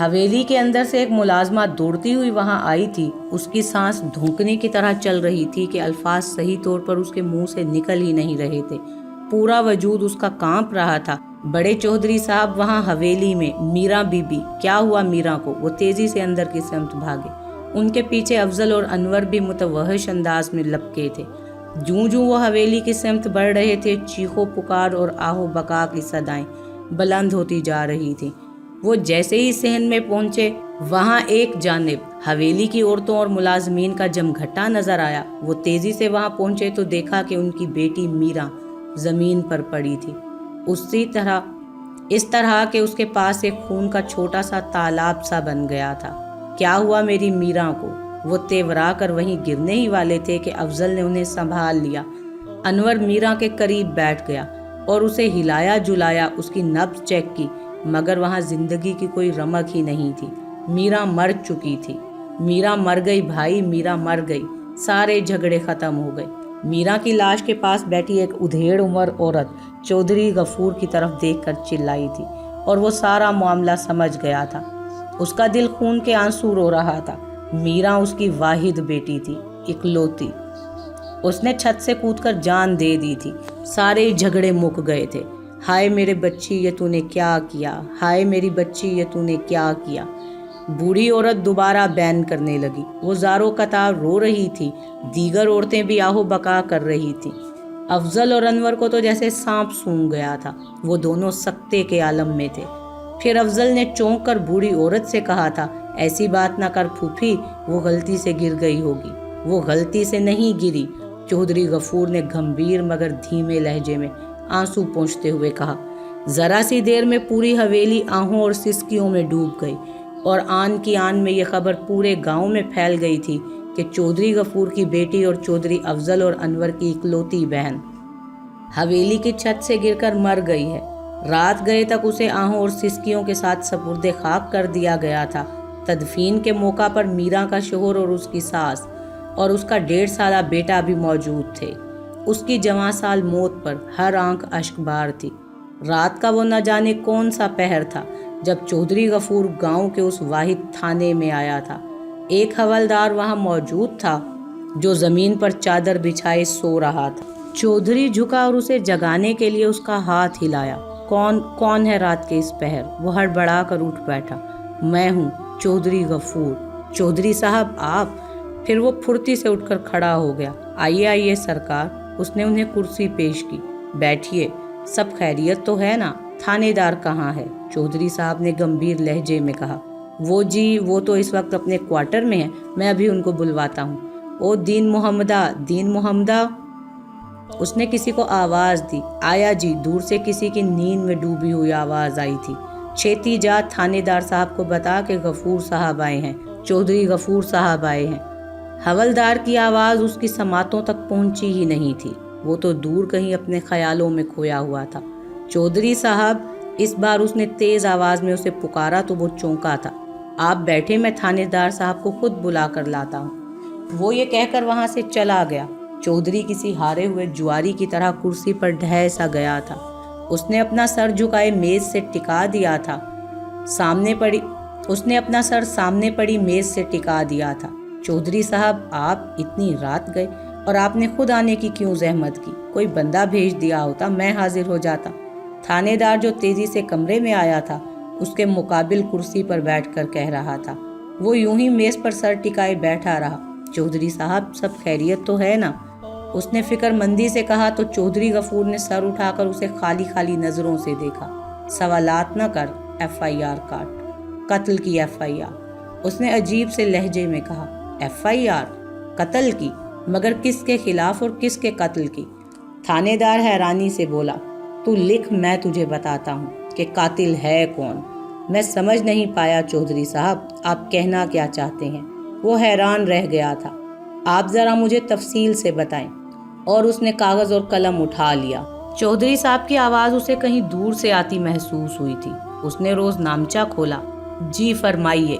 حویلی کے اندر سے ایک ملازمہ دوڑتی ہوئی وہاں آئی تھی۔ اس کی سانس دھونکنے کی طرح چل رہی تھی کہ الفاظ صحیح طور پر اس کے منہ سے نکل ہی نہیں رہے تھے۔ پورا وجود اس کا کانپ رہا تھا۔ بڑے چودھری صاحب وہاں حویلی میں، میرا بی بی، کیا ہوا میرا کو؟ وہ تیزی سے اندر کی سمت بھاگے۔ ان کے پیچھے افضل اور انور بھی متوحش انداز میں لپکے تھے۔ جوں جوں وہ حویلی کی سمت بڑھ رہے تھے، چیخو پکار اور آہو بکا کی صدائیں بلند ہوتی جا رہی تھیں۔ وہ جیسے ہی صحن میں پہنچے، وہاں ایک جانب حویلی کی عورتوں اور ملازمین کا جمگھٹا نظر آیا۔ وہ تیزی سے وہاں پہنچے تو دیکھا کہ ان کی بیٹی میرا زمین پر پڑی تھی، اس طرح کہ اس کے پاس ایک خون کا چھوٹا سا تالاب سا بن گیا تھا۔ کیا ہوا میری میرا کو؟ وہ تیورا کر وہیں گرنے ہی والے تھے کہ افضل نے انہیں سنبھال لیا۔ انور میرا کے قریب بیٹھ گیا اور اسے ہلایا جلایا، اس کی نبض چیک کی، مگر وہاں زندگی کی کوئی رمق ہی نہیں تھی۔ میرا مر چکی تھی۔ میرا مر گئی بھائی، میرا مر گئی۔ سارے جھگڑے ختم ہو گئے۔ میرا کی لاش کے پاس بیٹھی ایک ادھیڑ عمر عورت چودھری غفور کی طرف دیکھ کر چلائی تھی، اور وہ سارا معاملہ سمجھ گیا تھا۔ اس کا دل خون کے آنسو رو رہا تھا۔ میرا اس کی واحد بیٹی تھی، اکلوتی۔ اس نے چھت سے کود کر جان دے دی تھی۔ سارے جھگڑے مک گئے تھے۔ ہائے میرے بچی، یہ تو نے کیا کیا؟ ہائے میری بچی، یہ تو نے کیا کیا؟ بوڑھی عورت دوبارہ بین کرنے لگی۔ وہ زاروں قطار رو رہی تھی۔ دیگر عورتیں بھی آہو بکا کر رہی تھیں۔ افضل اور انور کو تو جیسے سانپ سونگھ گیا تھا۔ وہ دونوں سکتے کے عالم میں تھے۔ پھر افضل نے چونک کر بوڑھی عورت سے کہا تھا، ایسی بات نہ کر پھوپھی، وہ غلطی سے گر گئی ہوگی۔ وہ غلطی سے نہیں گری، چودھری غفور نے گھمبیر مگر دھیمے لہجے میں آنسو پونچھتے ہوئے کہا۔ ذرا سی دیر میں پوری حویلی آہوں اور سسکیوں میں ڈوب گئی، اور آن کی آن میں یہ خبر پورے گاؤں میں پھیل گئی تھی کہ چودھری غفور کی بیٹی اور چودھری افضل اور انور کی اکلوتی بہن حویلی کی چھت سے گر کر مر گئی ہے۔ رات گئے تک اسے آہوں اور سسکیوں کے ساتھ سپرد خاک کر دیا گیا تھا۔ تدفین کے موقع پر میرا کا شوہر اور اس کی ساس اور اس کا 1.5 سالہ بیٹا بھی موجود تھے۔ اس کی جوان سال موت پر ہر آنکھ اشک بار تھی۔ رات کا وہ نہ جانے کون سا پہر تھا جب چودھری غفور گاؤں کے اس واحد تھانے میں آیا تھا۔ ایک حوالدار وہاں موجود تھا جو زمین پر چادر بچھائے سو رہا تھا۔ چودھری جھکا اور اسے جگانے کے لیے اس کا ہاتھ ہلایا۔ کون ہے رات کے اس پہر؟ وہ ہڑبڑا کر اٹھ بیٹھا۔ میں ہوں، چودھری غفور۔ چودھری صاحب آپ؟ پھر وہ پھرتی سے اٹھ کر کھڑا ہو گیا۔ آئیے سرکار۔ اس نے انہیں کرسی پیش کی۔ بیٹھیے۔ سب خیریت تو ہے نا؟ تھانے دار کہاں ہے؟ چودھری صاحب نے گمبھیر لہجے میں کہا۔ وہ تو اس وقت اپنے کوارٹر میں ہیں، میں ابھی ان کو بلواتا ہوں۔ او دین محمدہ، اس نے کسی کو آواز دی۔ آیا جی، دور سے کسی کی نیند میں ڈوبی ہوئی آواز آئی تھی۔ چھیتی جا تھانے دار صاحب کو بتا کہ غفور صاحب آئے ہیں، چودھری غفور صاحب آئے ہیں۔ حوالدار کی آواز اس کی سماعتوں تک پہنچی ہی نہیں تھی۔ وہ تو دور کہیں اپنے خیالوں میں کھویا ہوا تھا۔ چودھری صاحب، اس بار اس نے تیز آواز میں اسے پکارا تو وہ چونکا تھا۔ آپ بیٹھے، میں تھانے دار صاحب کو خود بلا کر لاتا ہوں۔ وہ یہ کہہ کر وہاں سے چلا گیا۔ چودھری کسی ہارے ہوئے جواری کی طرح کرسی پر ڈھہ سا گیا تھا۔ اس نے اپنا سر جھکائے میز سے ٹکا دیا تھا۔ اس نے اپنا سر سامنے پڑی میز سے ٹکا دیا تھا۔ چودھری صاحب، آپ اتنی رات گئے، اور آپ نے خود آنے کی کیوں زحمت کی؟ کوئی بندہ بھیج دیا ہوتا، میں حاضر ہو جاتا۔ تھانے دار جو تیزی سے کمرے میں آیا تھا، اس کے مقابل کرسی پر بیٹھ کر کہہ رہا تھا۔ وہ یوں ہی میز پر سر ٹکائے بیٹھا رہا۔ چودھری صاحب، سب خیریت تو ہے نا؟ اس نے فکر مندی سے کہا تو چودھری غفور نے سر اٹھا کر اسے خالی نظروں سے دیکھا۔ سوالات نہ کر، FIR کاٹ، قتل کی FIR، اس نے عجیب سے لہجے میں کہا۔ FIR؟ قتل کی؟ مگر کس کے خلاف اور کس کے قتل کی؟ تھانے دار حیرانی سے بولا۔ تو لکھ، میں تجھے بتاتا ہوں کہ قاتل ہے کون۔ میں سمجھ نہیں پایا چودھری صاحب، آپ کہنا کیا چاہتے ہیں؟ وہ حیران رہ گیا تھا۔ آپ ذرا مجھے تفصیل سے بتائیں۔ اور اس نے کاغذ اور قلم اٹھا لیا۔ چودھری صاحب کی آواز اسے کہیں دور سے آتی محسوس ہوئی تھی۔ اس نے روز نامچہ کھولا۔ جی فرمائیے،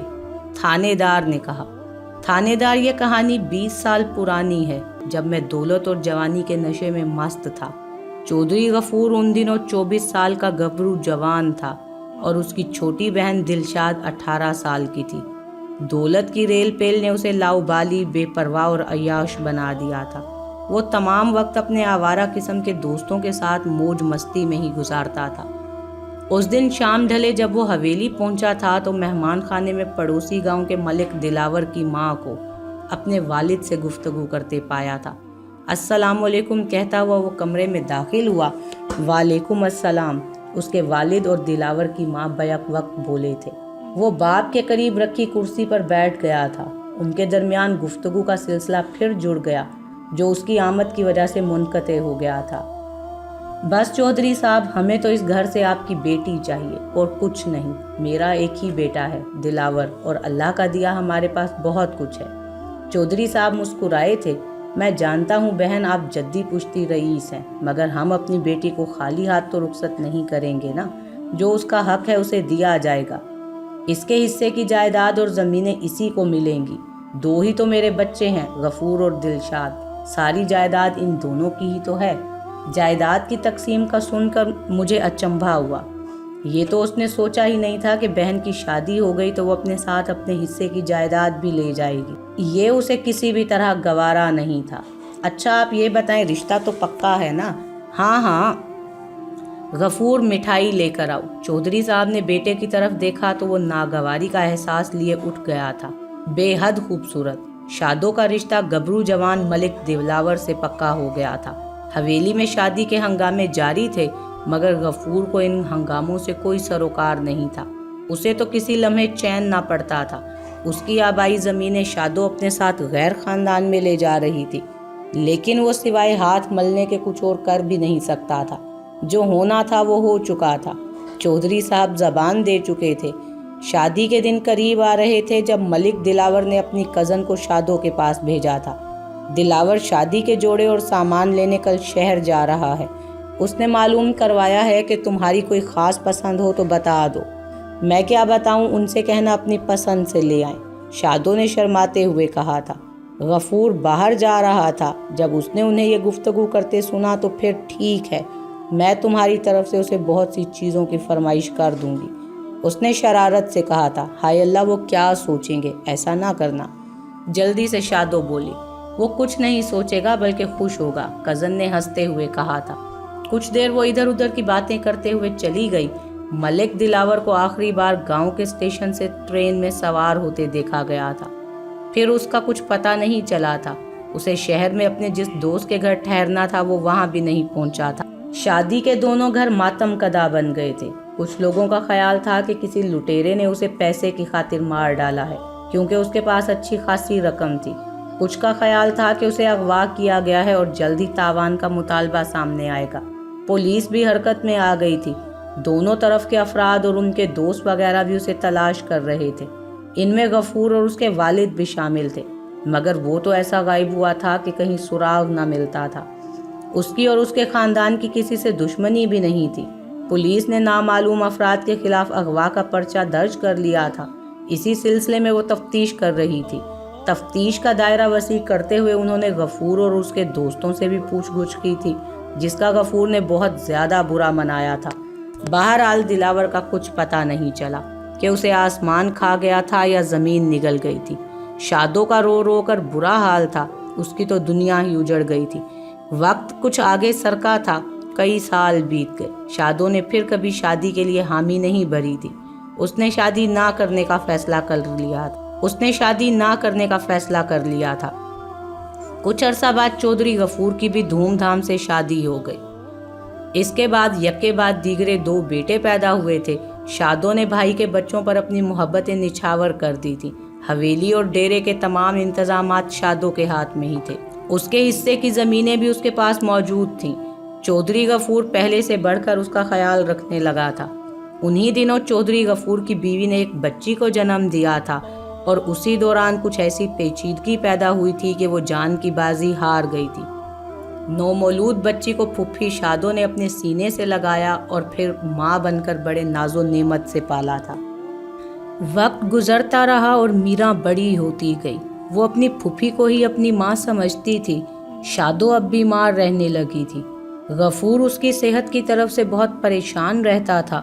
تھانے دار نے کہا۔ تھانے دار، یہ کہانی 20 سال پرانی ہے، جب میں دولت اور جوانی کے نشے میں مست تھا۔ چودھری غفور ان دنوں 24 سال کا گبرو جوان تھا۔ اور اس کی چھوٹی بہن دلشاد 18 سال کی تھی۔ دولت کی ریل پیل نے اسے لاؤبالی، بے پرواہ اور عیاش بنا دیا تھا۔ وہ تمام وقت اپنے آوارہ قسم کے دوستوں کے ساتھ موج مستی میں ہی گزارتا تھا۔ اس دن شام ڈھلے جب وہ حویلی پہنچا تھا تو مہمان خانے میں پڑوسی گاؤں کے ملک دلاور کی ماں کو اپنے والد سے گفتگو کرتے پایا تھا۔ السلام علیکم کہتا ہوا وہ کمرے میں داخل ہوا۔ وعلیکم السلام، اس کے والد اور دلاور کی ماں بیک وقت بولے تھے۔ وہ باپ کے قریب رکھی کرسی پر بیٹھ گیا تھا۔ ان کے درمیان گفتگو کا سلسلہ پھر جڑ گیا جو اس کی آمد کی وجہ سے منقطع ہو گیا تھا۔ بس چودھری صاحب، ہمیں تو اس گھر سے آپ کی بیٹی چاہیے اور کچھ نہیں۔ میرا ایک ہی بیٹا ہے دلاور، اور اللہ کا دیا ہمارے پاس بہت کچھ ہے۔ چودھری صاحب مسکرائے تھے۔ میں جانتا ہوں بہن، آپ جدی پشتی رئیس ہیں، مگر ہم اپنی بیٹی کو خالی ہاتھ تو رخصت نہیں کریں گے نا۔ جو اس کا حق ہے اسے دیا جائے گا۔ اس کے حصے کی جائیداد اور زمینیں اسی کو ملیں گی۔ 2 ہی تو میرے بچے ہیں، غفور اور دلشاد۔ ساری جائیداد ان دونوں کی ہی تو ہے۔ جائیداد کی تقسیم کا سن کر مجھے اچنبھا ہوا۔ یہ تو اس نے سوچا ہی نہیں تھا کہ بہن کی شادی ہو گئی تو وہ اپنے ساتھ اپنے حصے کی جائیداد بھی لے جائے گی۔ یہ اسے کسی بھی طرح گوارا نہیں تھا۔ اچھا آپ یہ بتائیں، رشتہ تو پکا ہے نا؟ ہاں ہاں۔ غفور، مٹھائی لے کر آؤ۔ چودھری صاحب نے بیٹے کی طرف دیکھا تو وہ ناگواری کا احساس لیے اٹھ گیا تھا۔ بے حد خوبصورت شادوں کا رشتہ گبرو جوان ملک دلاور سے پکا ہو گیا تھا۔ حویلی میں شادی کے ہنگامے جاری تھے، مگر غفور کو ان ہنگاموں سے کوئی سروکار نہیں تھا۔ اسے تو کسی لمحے چین نہ پڑتا تھا۔ اس کی آبائی زمینیں شادو اپنے ساتھ غیر خاندان میں لے جا رہی تھی، لیکن وہ سوائے ہاتھ ملنے کے کچھ اور کر بھی نہیں سکتا تھا۔ جو ہونا تھا وہ ہو چکا تھا۔ چودھری صاحب زبان دے چکے تھے۔ شادی کے دن قریب آ رہے تھے جب ملک دلاور نے اپنی کزن کو شادو کے پاس بھیجا تھا۔ دلاور شادی کے جوڑے اور سامان لینے کل شہر جا رہا ہے۔ اس نے معلوم کروایا ہے کہ تمہاری کوئی خاص پسند ہو تو بتا دو۔ میں کیا بتاؤں، ان سے کہنا اپنی پسند سے لے آئیں، شادو نے شرماتے ہوئے کہا تھا۔ غفور باہر جا رہا تھا۔ جب اس نے انہیں یہ گفتگو کرتے سنا تو پھر ٹھیک ہے، میں تمہاری طرف سے اسے بہت سی چیزوں کی فرمائش کر دوں گی، اس نے شرارت سے کہا تھا۔ ہائے اللہ، وہ کیا سوچیں گے، ایسا نہ کرنا۔ جلدی سے شادو بولی۔ وہ کچھ نہیں سوچے گا بلکہ خوش ہوگا، کزن نے ہنستے ہوئے کہا تھا۔ کچھ دیر وہ ادھر ادھر کی باتیں کرتے ہوئے چلی گئی۔ ملک دلاور کو آخری بار گاؤں کے اسٹیشن سے ٹرین میں سوار ہوتے دیکھا گیا تھا، پھر اس کا کچھ پتہ نہیں چلا تھا۔ اسے شہر میں اپنے جس دوست کے گھر ٹھہرنا تھا وہ وہاں بھی نہیں پہنچا تھا۔ شادی کے دونوں گھر ماتم کدا بن گئے تھے۔ کچھ لوگوں کا خیال تھا کہ کسی لٹیرے نے اسے پیسے کی خاطر مار ڈالا ہے کیونکہ اس کے پاس اچھی خاصی رقم تھی۔ کچھ کا خیال تھا کہ اسے اغوا کیا گیا ہے اور جلدی تاوان کا مطالبہ سامنے آئے گا۔ پولیس بھی حرکت میں آ گئی تھی۔ دونوں طرف کے افراد اور ان کے دوست وغیرہ بھی اسے تلاش کر رہے تھے۔ ان میں غفور اور اس کے والد بھی شامل تھے، مگر وہ تو ایسا غائب ہوا تھا کہ کہیں سراغ نہ ملتا تھا۔ اس کی اور اس کے خاندان کی کسی سے دشمنی بھی نہیں تھی۔ پولیس نے نامعلوم افراد کے خلاف اغوا کا پرچہ درج کر لیا تھا۔ اسی سلسلے میں وہ تفتیش کر رہی تھی۔ تفتیش کا دائرہ وسیع کرتے ہوئے انہوں نے غفور اور اس کے دوستوں سے بھی پوچھ گچھ کی تھی، جس کا غفور نے بہت زیادہ برا منایا تھا۔ بہرحال دلاور کا کچھ پتہ نہیں چلا کہ اسے آسمان کھا گیا تھا یا زمین نگل گئی تھی۔ شادو کا رو رو کر برا حال تھا، اس کی تو دنیا ہی اجڑ گئی تھی۔ وقت کچھ آگے سرکا تھا، کئی سال بیت گئے۔ شادو نے پھر کبھی شادی کے لیے حامی نہیں بھری تھی۔ اس نے شادی نہ کرنے کا فیصلہ کر لیا تھا۔ کچھ عرصہ بعد چودھری غفور کی بھی دھوم دھام سے شادی ہو گئی۔ اس کے بعد یکے بعد دیگرے 2 بیٹے پیدا ہوئے تھے۔ شادو نے بھائی کے بچوں پر اپنی محبتیں نچھاور کر دی تھی۔ حویلی اور ڈیرے کے تمام انتظامات شادو کے ہاتھ میں ہی تھے۔ اس کے حصے کی زمینیں بھی اس کے پاس موجود تھیں۔ چودھری غفور پہلے سے بڑھ کر اس کا خیال رکھنے لگا تھا۔ انہی دنوں چودھری غفور کی بیوی نے ایک بچی کو جنم دیا تھا اور اسی دوران کچھ ایسی پیچیدگی پیدا ہوئی تھی کہ وہ جان کی بازی ہار گئی تھی۔ نومولود بچی کو پھپھی شادو نے اپنے سینے سے لگایا اور پھر ماں بن کر بڑے ناز و نعمت سے پالا تھا۔ وقت گزرتا رہا اور میرا بڑی ہوتی گئی۔ وہ اپنی پھپھی کو ہی اپنی ماں سمجھتی تھی۔ شادو اب بیمار رہنے لگی تھی۔ غفور اس کی صحت کی طرف سے بہت پریشان رہتا تھا۔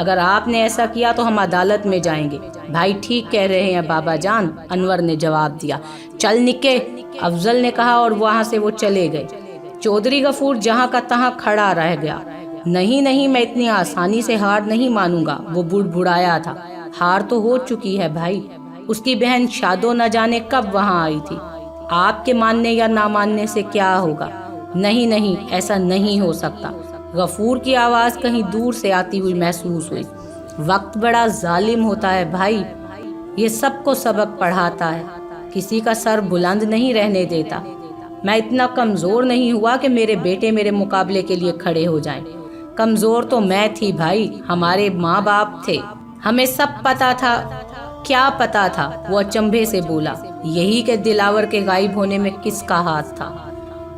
اگر آپ نے ایسا کیا تو ہم عدالت میں جائیں گے۔ بھائی ٹھیک کہہ رہے ہیں بابا جان، انور نے جواب دیا۔ چل نکے، افضل نے کہا اور وہاں سے وہ چلے گئے۔ چودھری غفور جہاں کا تہاں کھڑا رہ گیا۔ نہیں، میں اتنی آسانی سے ہار نہیں مانوں گا، وہ بڑبڑایا تھا۔ ہار تو ہو چکی ہے بھائی، اس کی بہن شادو نہ جانے کب وہاں آئی تھی، آپ کے ماننے یا نہ ماننے سے کیا ہوگا؟ نہیں، ایسا نہیں ہو سکتا۔ غفور کی آواز کہیں دور سے آتی ہوئی محسوس ہوئی۔ وقت بڑا ظالم ہوتا ہے بھائی، یہ سب کو سبق پڑھاتا ہے، کسی کا سر بلند نہیں رہنے دیتا۔ میں اتنا کمزور نہیں ہوا کہ میرے بیٹے میرے مقابلے کے لیے کھڑے ہو جائیں۔ کمزور تو میں تھی بھائی، ہمارے ماں باپ تھے، ہمیں سب پتا تھا۔ کیا پتا تھا؟ وہ اچنبھے سے بولا۔ یہی کہ دلاور کے غائب ہونے میں کس کا ہاتھ تھا؟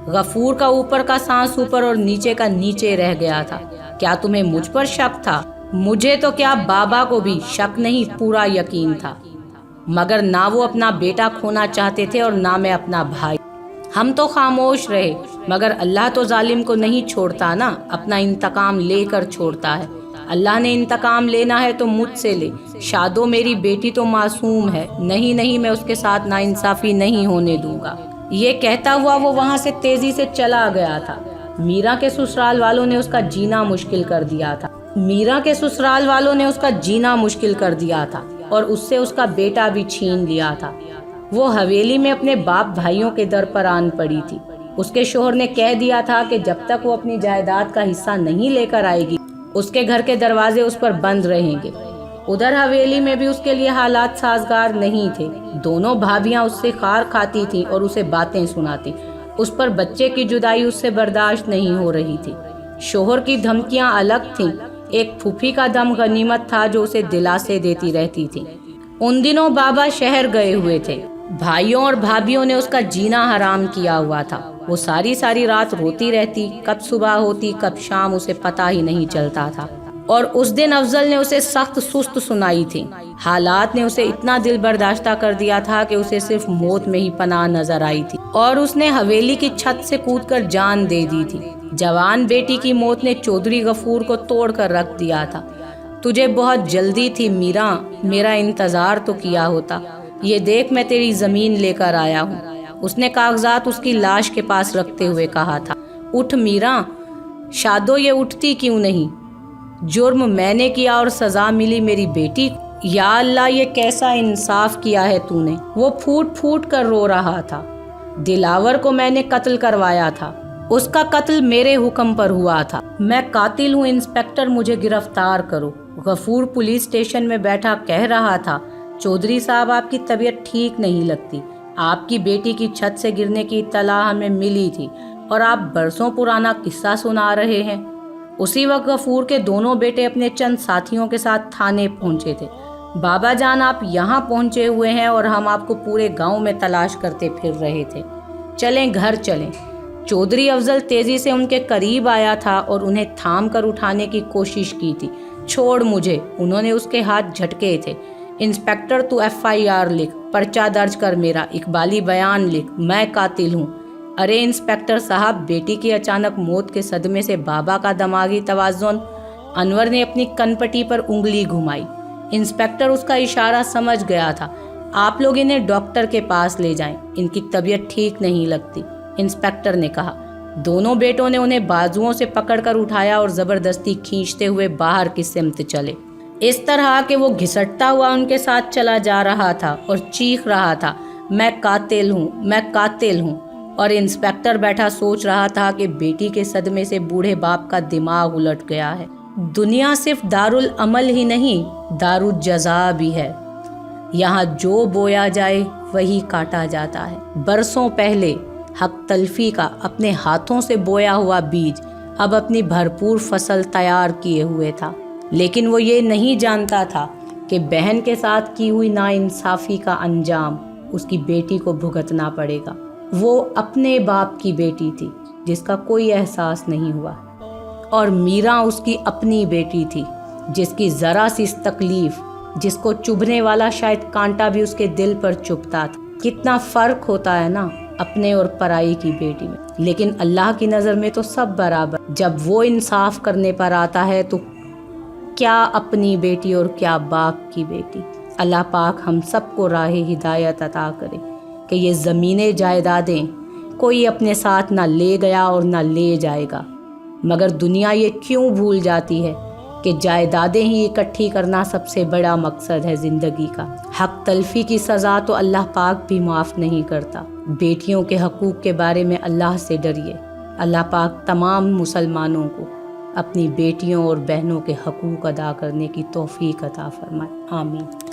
غفور کا اوپر کا سانس اوپر اور نیچے کا نیچے رہ گیا تھا۔ کیا تمہیں مجھ پر شک تھا؟ مجھے تو کیا بابا کو بھی شک نہیں، پورا یقین تھا، مگر نہ وہ اپنا بیٹا کھونا چاہتے تھے اور نہ میں اپنا بھائی۔ ہم تو خاموش رہے، مگر اللہ تو ظالم کو نہیں چھوڑتا نا، اپنا انتقام لے کر چھوڑتا ہے۔ اللہ نے انتقام لینا ہے تو مجھ سے لے۔ شادو میری بیٹی تو معصوم ہے، نہیں میں اس کے ساتھ ناانصافی نہیں ہونے دوں گا۔ یہ کہتا ہوا وہ وہاں سے تیزی سے چلا گیا تھا۔ میرا کے سسرال والوں نے اس کا جینا مشکل کر دیا تھا اور اس سے اس کا بیٹا بھی چھین لیا تھا۔ وہ حویلی میں اپنے باپ بھائیوں کے در پر آن پڑی تھی۔ اس کے شوہر نے کہہ دیا تھا کہ جب تک وہ اپنی جائیداد کا حصہ نہیں لے کر آئے گی، اس کے گھر کے دروازے اس پر بند رہیں گے۔ ادھر حویلی میں بھی اس کے لیے حالات سازگار نہیں تھے۔ دونوں بھابیاں اس سے خار کھاتی تھیں اور اسے باتیں سناتی۔ اس پر بچے کی جدائی اس سے برداشت نہیں ہو رہی تھی۔ شوہر کی دھمکیاں الگ تھیں، ایک پھوپھی کا دم غنیمت تھا جو اسے دلاسے دیتی رہتی تھی۔ ان دنوں بابا شہر گئے ہوئے تھے، بھائیوں اور بھابھیوں نے اس کا جینا حرام کیا ہوا تھا۔ وہ ساری رات روتی رہتی، کب صبح ہوتی کب شام اسے پتہ ہی نہیں چلتا تھا۔ اور اس دن افضل نے اسے سخت سست سنائی تھی۔ حالات نے اسے اتنا دل برداشتہ کر دیا تھا کہ اسے صرف موت میں ہی پناہ نظر آئی تھی، اور اس نے حویلی کی چھت سے کود کر جان دے دی تھی۔ جوان بیٹی کی موت نے چودھری غفور کو توڑ کر رکھ دیا تھا۔ تجھے بہت جلدی تھی میرا، میرا انتظار تو کیا ہوتا۔ یہ دیکھ میں تیری زمین لے کر آیا ہوں۔ اس نے کاغذات اس کی لاش کے پاس رکھتے ہوئے کہا تھا۔ اٹھ میرا۔ شادو یہ اٹھتی کیوں نہیں؟ جرم میں نے کیا اور سزا ملی میری بیٹی کو۔ یا اللہ، یہ کیسا انصاف کیا ہے تو نے؟ وہ پھوٹ کر رو رہا تھا۔ دلاور کو میں نے قتل کروایا تھا، اس کا قتل میرے حکم پر ہوا تھا۔ میں قاتل ہوں، انسپکٹر مجھے گرفتار کرو۔ غفور پولیس اسٹیشن میں بیٹھا کہہ رہا تھا، چودھری صاحب آپ کی طبیعت ٹھیک نہیں لگتی۔ آپ کی بیٹی کی چھت سے گرنے کی اطلاع ہمیں ملی تھی اور آپ برسوں پرانا قصہ سنا رہے ہیں۔ اسی وقت غفور کے دونوں بیٹے اپنے چند ساتھیوں کے ساتھ تھانے پہنچے تھے۔ بابا جان آپ یہاں پہنچے ہوئے ہیں اور ہم آپ کو پورے گاؤں میں تلاش کرتے پھر رہے تھے، چلیں گھر چلیں۔ چودھری افضل تیزی سے ان کے قریب آیا تھا اور انہیں تھام کر اٹھانے کی کوشش کی تھی۔ چھوڑ مجھے، انہوں نے اس کے ہاتھ جھٹکے تھے۔ انسپکٹر تو FIR لکھ، پرچہ درج کر، میرا اقبالی بیان لکھ، میں قاتل ہوں۔ ارے انسپکٹر صاحب، بیٹی کی اچانک موت کے صدمے سے بابا کا دماغی توازن۔ انور نے اپنی کن پٹی پر انگلی گھمائی۔ انسپکٹر اس کا اشارہ سمجھ گیا تھا۔ آپ لوگ انہیں ڈاکٹر کے پاس لے جائیں، ان کی طبیعت ٹھیک نہیں لگتی، انسپکٹر نے کہا۔ دونوں بیٹوں نے انہیں بازوؤں سے پکڑ کر اٹھایا اور زبردستی کھینچتے ہوئے باہر کی سمت چلے، اس طرح کہ وہ گھسٹتا ہوا ان کے ساتھ چلا جا رہا تھا اور چیخ رہا تھا، میں قاتل ہوں، میں قاتل ہوں۔ اور انسپکٹر بیٹھا سوچ رہا تھا کہ بیٹی کے صدمے سے بوڑھے باپ کا دماغ الٹ گیا ہے۔ دنیا صرف دارالعمل ہی نہیں، دارالجزا بھی ہے۔ یہاں جو بویا جائے وہی کاٹا جاتا ہے۔ برسوں پہلے حق تلفی کا اپنے ہاتھوں سے بویا ہوا بیج اب اپنی بھرپور فصل تیار کیے ہوئے تھا، لیکن وہ یہ نہیں جانتا تھا کہ بہن کے ساتھ کی ہوئی ناانصافی کا انجام اس کی بیٹی کو بھگتنا پڑے گا۔ وہ اپنے باپ کی بیٹی تھی جس کا کوئی احساس نہیں ہوا، اور میرا اس کی اپنی بیٹی تھی جس کی ذرا سی تکلیف، جس کو چبھنے والا شاید کانٹا بھی اس کے دل پر چبھتا تھا۔ کتنا فرق ہوتا ہے نا اپنے اور پرائی کی بیٹی میں، لیکن اللہ کی نظر میں تو سب برابر۔ جب وہ انصاف کرنے پر آتا ہے تو کیا اپنی بیٹی اور کیا باپ کی بیٹی۔ اللہ پاک ہم سب کو راہ ہدایت عطا کرے کہ یہ زمینیں جائیدادیں کوئی اپنے ساتھ نہ لے گیا اور نہ لے جائے گا، مگر دنیا یہ کیوں بھول جاتی ہے کہ جائیدادیں ہی اکٹھی کرنا سب سے بڑا مقصد ہے زندگی کا۔ حق تلفی کی سزا تو اللہ پاک بھی معاف نہیں کرتا۔ بیٹیوں کے حقوق کے بارے میں اللہ سے ڈریے۔ اللہ پاک تمام مسلمانوں کو اپنی بیٹیوں اور بہنوں کے حقوق ادا کرنے کی توفیق عطا فرمائے، آمین۔